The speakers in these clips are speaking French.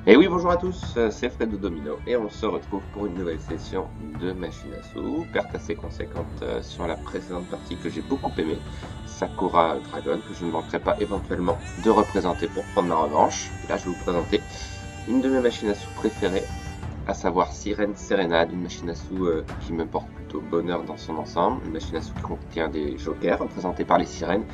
Et oui, bonjour à tous, c'est Fred de Domino et on se retrouve pour une nouvelle session de machine à sous. Perte assez conséquente sur la précédente partie que j'ai beaucoup aimée, Sakura Dragon, que je ne manquerai pas éventuellement de représenter pour prendre ma revanche. Et là, je vais vous présenter une de mes machines à sous préférées, à savoir Sirène Serenade, une machine à sous qui me porte plutôt bonheur dans son ensemble, une machine à sous qui contient des jokers représentés par les sirènes,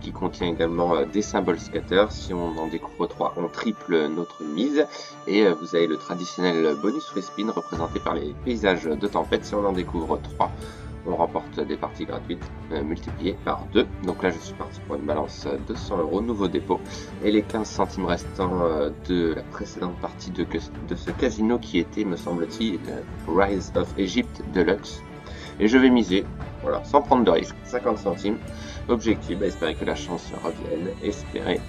qui contient également des symboles scatter. Si on en découvre 3, on triple notre mise. Et vous avez le traditionnel bonus free spin représenté par les paysages de tempête. Si on en découvre 3, on remporte des parties gratuites multipliées par 2. Donc là, je suis parti pour une balance de 100 €, nouveau dépôt. Et les 15 centimes restants de la précédente partie de ce casino qui était, me semble-t-il, Rise of Egypt Deluxe. Et je vais miser, voilà, sans prendre de risque, 50 centimes. Objectif, espérer que la chance revienne, espérer,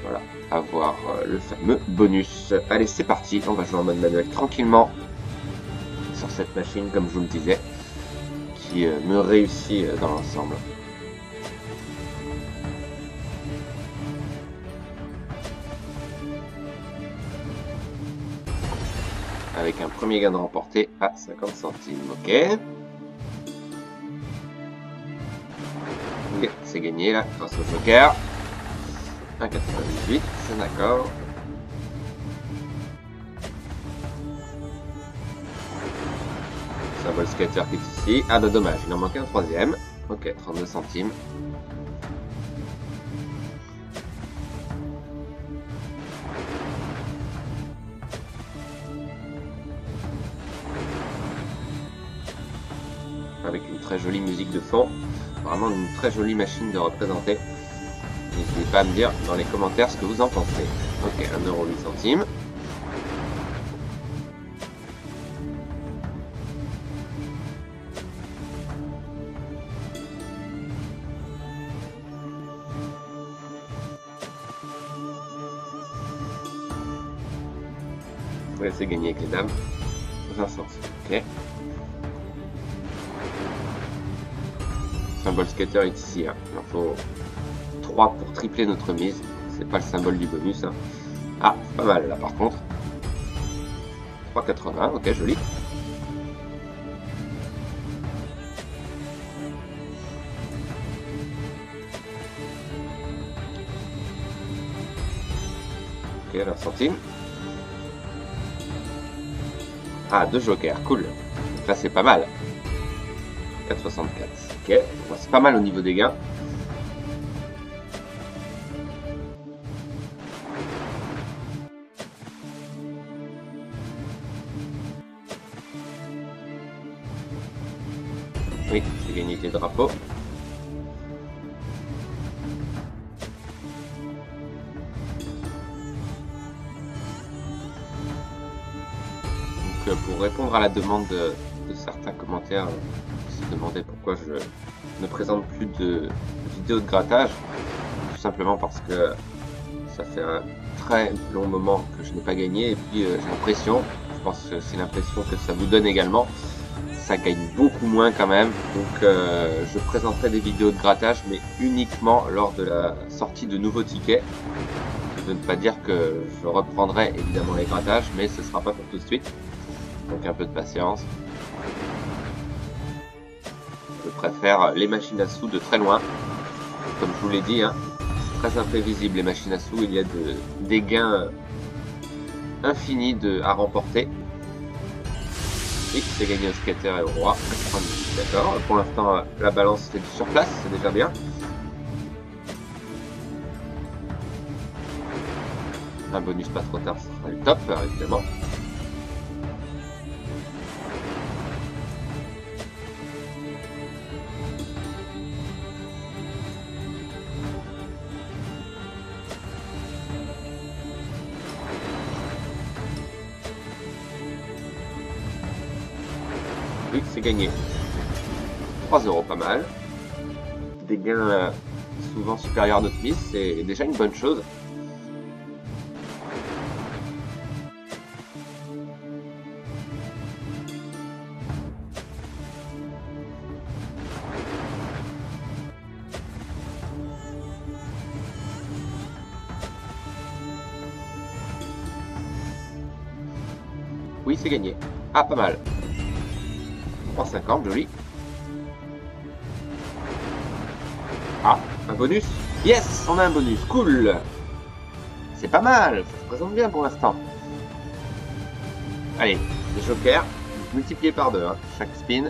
voilà, avoir le fameux bonus. Allez, c'est parti, on va jouer en mode manuel tranquillement sur cette machine, comme je vous le disais, qui me réussit dans l'ensemble. Avec un premier gain de remporté à 50 centimes, ok. Ok, c'est gagné là, grâce au joker. 1,98, c'est d'accord. Symbole scatter qui est ici. Ah bah dommage, il en manquait un troisième. Ok, 32 centimes. Avec une très jolie musique de fond. Vraiment une très jolie machine de représenter. N'hésitez pas à me dire dans les commentaires ce que vous en pensez. Ok, 1,08 €. Je vais laisser gagner avec les dames. 20 centimes. Ok. Symbole scatter est ici. Hein. Il en faut 3 pour tripler notre mise. C'est pas le symbole du bonus. Hein. Ah, pas mal là par contre. 3,80. Ok, joli. Ok, 20 centimes. Ah, 2 jokers, cool. Donc là, c'est pas mal. 4,64. Ok, c'est pas mal au niveau des gains. Oui, j'ai gagné des drapeaux. Donc, pour répondre à la demande de certains commentaires qui se demandaient pourquoi je ne présente plus de vidéos de grattage, tout simplement parce que ça fait un très long moment que je n'ai pas gagné et puis j'ai l'impression, je pense que c'est l'impression que ça vous donne également, ça gagne beaucoup moins quand même. Donc je présenterai des vidéos de grattage mais uniquement lors de la sortie de nouveaux tickets. De ne pas dire que je reprendrai évidemment les grattages, mais ce sera pas pour tout de suite. Donc un peu de patience. Je préfère les machines à sous de très loin. Comme je vous l'ai dit, hein, c'est très imprévisible les machines à sous. Il y a des gains infinis à remporter. Oui, c'est gagné au skater et au roi. D'accord. Pour l'instant, la balance fait du surplace, c'est déjà bien. Un bonus pas trop tard, ce sera le top, évidemment. Oui, c'est gagné. 3 €, pas mal. Des gains souvent supérieurs à notre mise, c'est déjà une bonne chose. Oui, c'est gagné. Ah, pas mal. 3,50, joli. Ah, un bonus. Yes, on a un bonus. Cool. C'est pas mal. Ça se présente bien pour l'instant. Allez, les jokers. Multipliés par 2, hein, chaque spin.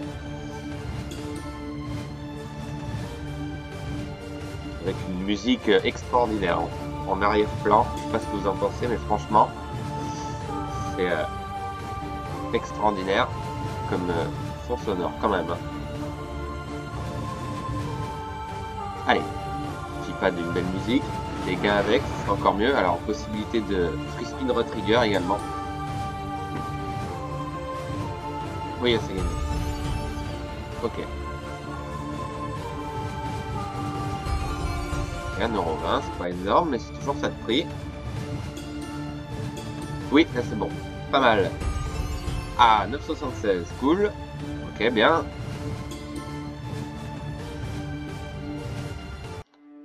Avec une musique extraordinaire en arrière-plan. Je sais pas ce que vous en pensez, mais franchement, c'est extraordinaire comme son sonore quand même. Allez, il suffit pas d'une belle musique, des gains avec, c'est encore mieux. Alors, possibilité de free spin retrigger également. Oui, c'est gagné. Ok. Et 1,20 €, c'est pas énorme, mais c'est toujours ça de prix. Oui, là c'est bon. Pas mal. Ah, 9,76, cool. Ok, bien.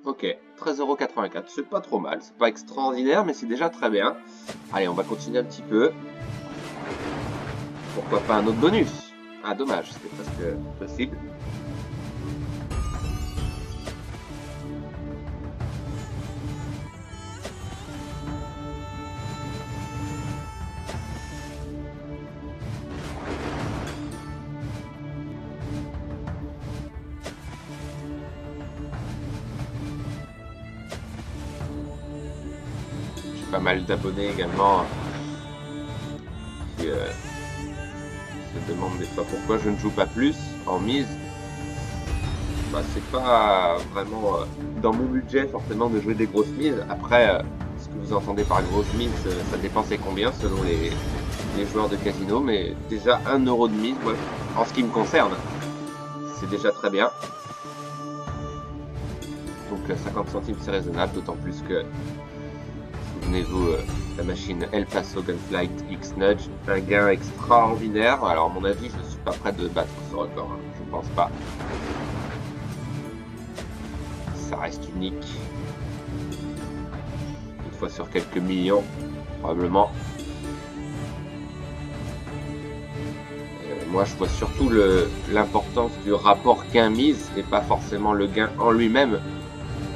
Ok, 13,84 €, c'est pas trop mal. C'est pas extraordinaire, mais c'est déjà très bien. Allez, on va continuer un petit peu. Pourquoi pas un autre bonus? Ah, dommage, c'était presque possible. J'ai pas mal d'abonnés également qui se demandent des fois pourquoi je ne joue pas plus en mise. Bah, c'est pas vraiment dans mon budget forcément de jouer des grosses mises. Après, ce que vous entendez par grosse mise, ça dépend c'est combien selon les joueurs de casino. Mais déjà 1 € de mise, moi, en ce qui me concerne, c'est déjà très bien. Donc 50 centimes c'est raisonnable, d'autant plus que, souvenez-vous, la machine El Paso Gunflight X Nudge, un gain extraordinaire. Alors à mon avis, je ne suis pas prêt de battre ce record, hein. Je pense pas. Ça reste unique. Une fois sur quelques millions, probablement. Moi, je vois surtout l'importance du rapport gain-mise et pas forcément le gain en lui-même.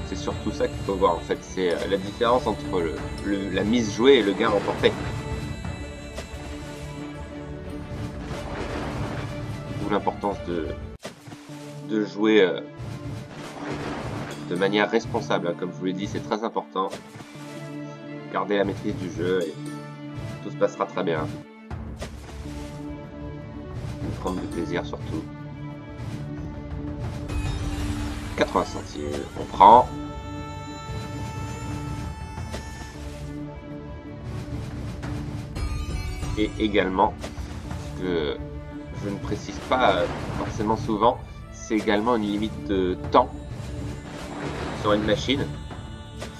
C'est surtout ça qu'il faut voir. En fait, c'est la différence entre la mise jouée et le gain remporté. D'où l'importance de jouer de manière responsable. Comme je vous l'ai dit, c'est très important. Garder la maîtrise du jeu et tout se passera très bien. Prendre du plaisir surtout. 80 centimes, on prend. Et également, ce que je ne précise pas forcément souvent, c'est également une limite de temps sur une machine.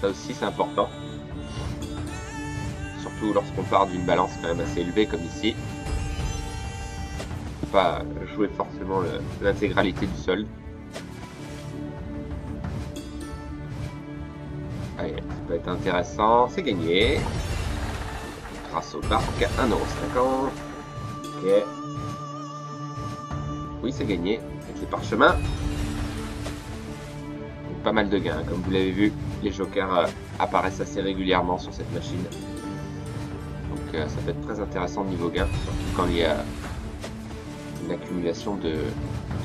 Ça aussi c'est important. Surtout lorsqu'on part d'une balance quand même assez élevée comme ici. Pas jouer forcément l'intégralité du solde. Allez, ça peut être intéressant, c'est gagné. Grâce au parc, 1,50 €. Ok. Oui, c'est gagné avec les parchemins. Donc, pas mal de gains, comme vous l'avez vu, les jokers apparaissent assez régulièrement sur cette machine. Donc ça peut être très intéressant au niveau gain, surtout quand il y a une accumulation de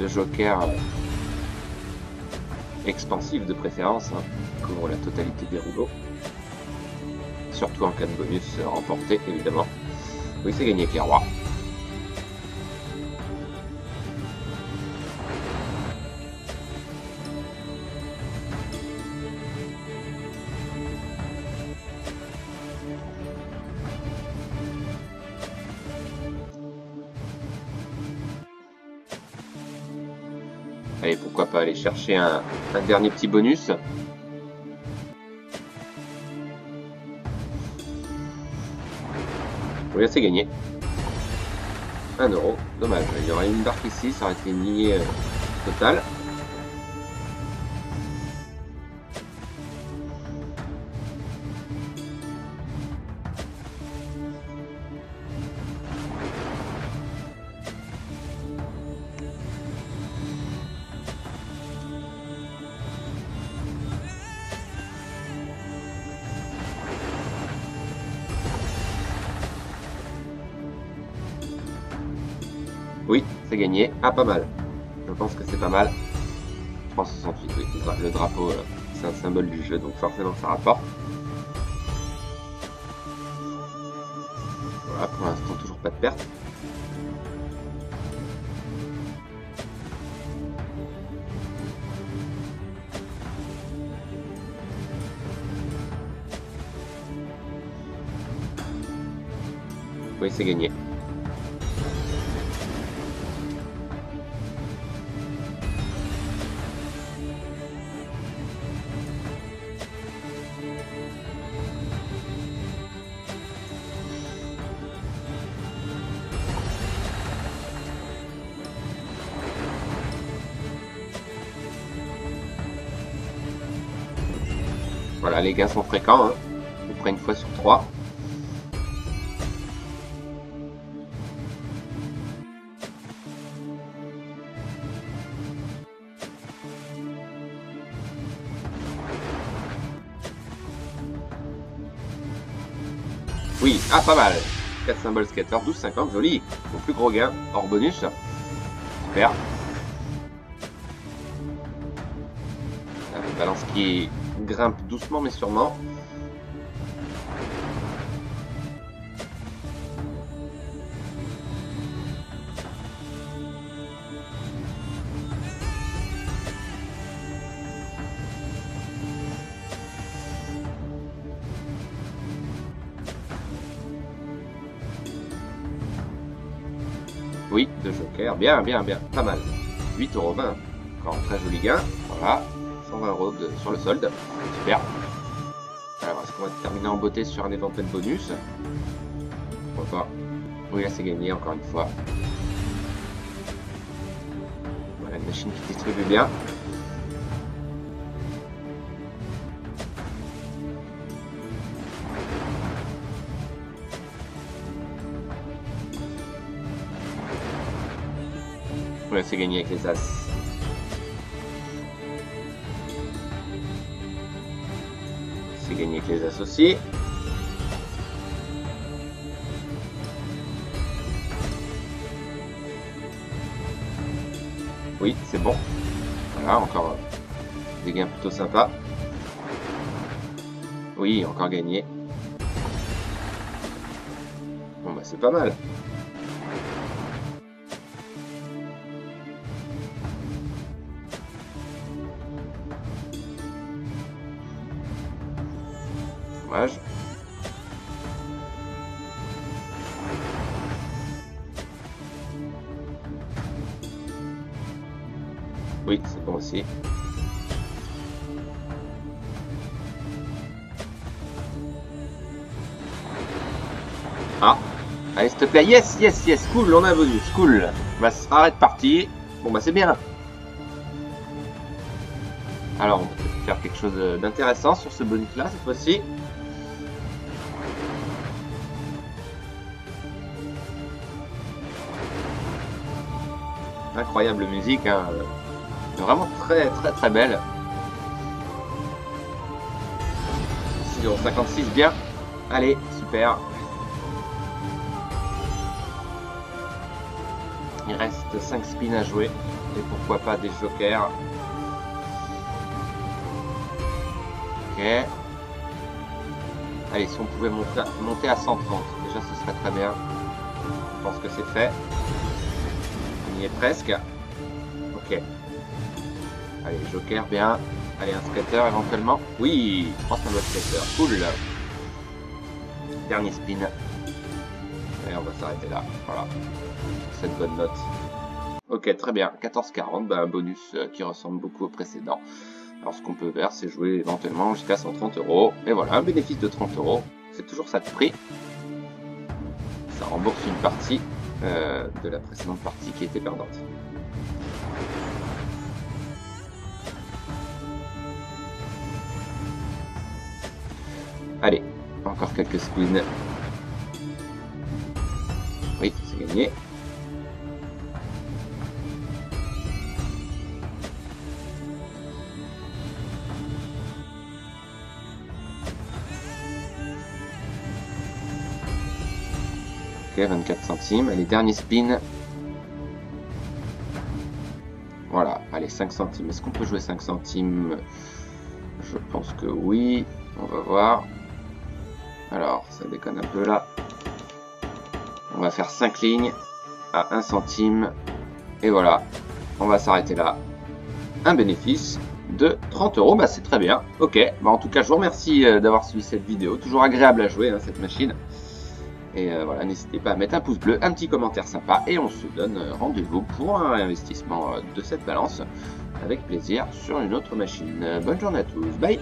jokers expansifs de préférence, hein, qui couvrent la totalité des rouleaux. Surtout en cas de bonus remporté, évidemment. Oui, c'est gagné avec les rois. Allez, pourquoi pas aller chercher un dernier petit bonus. Oui, c'est gagné. 1 €. Dommage, il y aurait une barque ici, ça aurait été une lignée totale. Oui, c'est gagné. Ah, pas mal. Je pense que c'est pas mal. 368, oui. Le drapeau, c'est un symbole du jeu, donc forcément ça rapporte. Voilà, pour l'instant, toujours pas de perte. Oui, c'est gagné. Voilà, les gains sont fréquents, hein. À peu près une fois sur 3. Oui, ah, pas mal. 4 symboles skater, 12,50, joli. Mon plus gros gain, hors bonus. Super. La balance qui grimpe doucement mais sûrement. Oui, 2 jokers, bien, bien, bien, pas mal. 8,20 €, encore un très joli gain. Voilà, 120 € sur le solde. Super. Alors, est-ce qu'on va terminer en beauté sur un éventuel bonus? Pourquoi pas. Oui, là c'est gagné encore une fois. Voilà, une machine qui distribue bien. Ouais, c'est gagné avec les As. C'est gagné avec les As aussi. Oui, c'est bon. Voilà, encore des gains plutôt sympas. Oui, encore gagné. Bon, bah c'est pas mal. Dommage. Oui, c'est bon aussi. Ah, allez, s'il te plaît. Yes, yes, yes. Cool, on a un bonus. Cool. Bah, ce sera de partie. Bon, bah, c'est bien. Alors, on va peut-être faire quelque chose d'intéressant sur ce bonus-là, cette fois-ci. Incroyable musique, hein. Vraiment très, très, très belle. 6,56 €, bien. Allez, super. Il reste 5 spins à jouer. Et pourquoi pas des jokers. Ok. Allez, si on pouvait monter à 130, déjà ce serait très bien. Je pense que c'est fait. On y est presque. Ok. Allez, joker, bien. Allez, un skater éventuellement. Oui, 3 symboles skater. Cool. Dernier spin. Et on va s'arrêter là. Voilà. Cette bonne note. Ok, très bien. 14,40, bah, un bonus qui ressemble beaucoup au précédent. Alors ce qu'on peut faire, c'est jouer éventuellement jusqu'à 130 €. Et voilà, un bénéfice de 30 €. C'est toujours ça de prix. Ça rembourse une partie de la précédente partie qui était perdante. Allez, encore quelques spins. Oui, c'est gagné. Ok, 24 centimes. Allez, dernier spin. Allez, 5 centimes. Est-ce qu'on peut jouer 5 centimes? Je pense que oui. On va voir. Alors, ça déconne un peu là. On va faire 5 lignes à 1 centime. Et voilà. On va s'arrêter là. Un bénéfice de 30 €. Bah, c'est très bien. Ok. Bah, en tout cas, je vous remercie d'avoir suivi cette vidéo. Toujours agréable à jouer, hein, cette machine. Et voilà, n'hésitez pas à mettre un pouce bleu, un petit commentaire sympa. Et on se donne rendez-vous pour un investissement de cette balance. Avec plaisir sur une autre machine. Bonne journée à tous. Bye.